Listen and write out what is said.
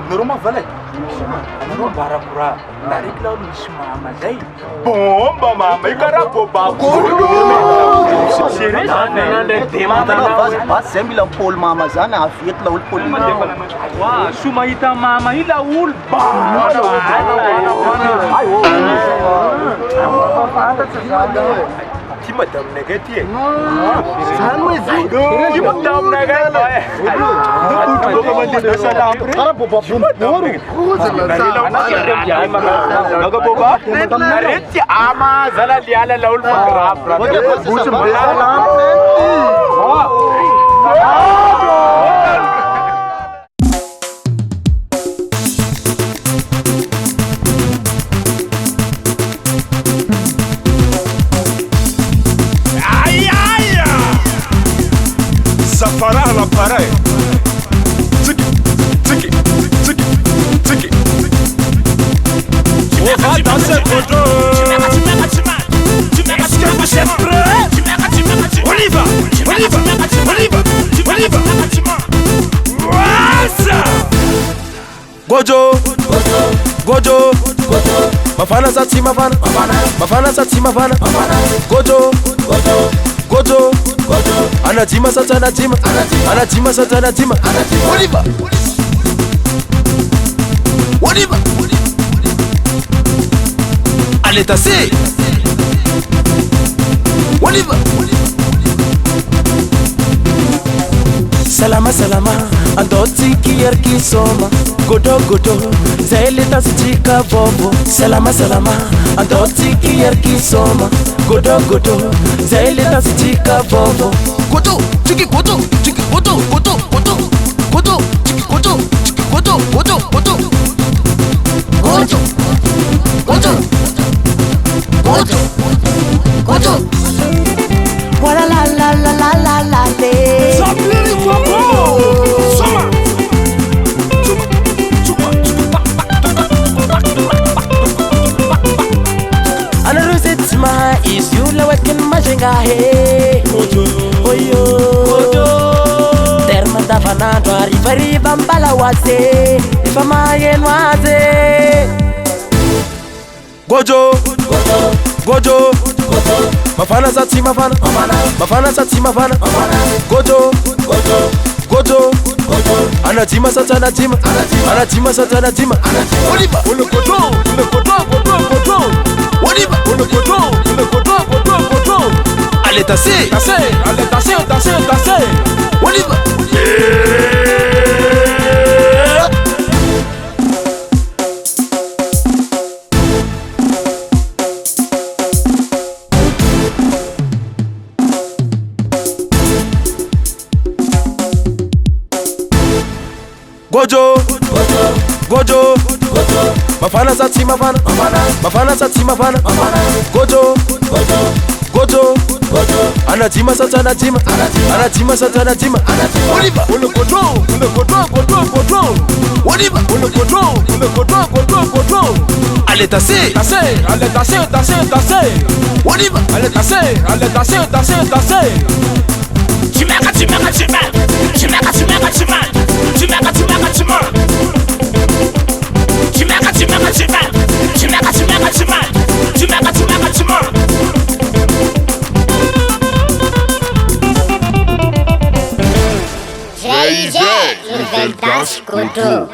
Nareo mavalay. Nareo barakura. Narek lao misy mama zay. Bomba mama io karaha bobako. Bas zay mila Paul mama zany avety la olo Paulinao. Wa so mahita mama io la olo Ti madame negaty e. Zany moa izy. Ti madame negaty. Karaha boba bomboro. Naga boba. Narety ama zala liala la olo magrab. Farah la pareil. Tiki, tiki, tiki, tiki. On va danser photo. Est-ce que vous êtes prêts? On y va, on y va, on y va, on y va. What's up? Gojo, Gojo, Mafana Sati Mafana, Mafana Sati Mafana, Gojo, Gojo, Anajima Sata Anajima, Anajima Sata Anajima, Oliva, Oliva, allez tasser, Oliva, Salama Salama, Andoti Kiyarki Soma, Godo Godo, Zele Tasika Bobo, Salama Salama, Andoti Kiyarki Soma, Godo Godo, Zele Tasika Bobo, Godo, Chiki Godo, Chiki Godo, Godo, Godo, Godo, Chiki Godo, Chiki Godo, Godo, Godo, Godo, Godo, Godo, Godo, Wala la la la la la la le. Sabliri Bobo, Soma. Anaruzitsma is you la wakin majinga he. Oyo, terma da fanando arrivari bambala wase, ifama yenwaze. Gojo, Gojo, Mafana Sati Mafana, Mafana Sati Mafana, Gojo, Gojo, Anajima Sata Anajima, Anajima Sata Anajima, Oliva, Gojo, Gojo, Oliva, Gojo, allez tasser, allez tasser, Oliva. Gojo, Gojo, Mafana Sati Mafana, Mafana Sati Mafana, Gojo, Gojo, Anajima Sata Anajima, Anajima Sata Anajima, Oliva, Gojo, Oliva, Gojo, allez tasser, allez tasser, Oliva, allez tasser. JJ, il veut danser couteau.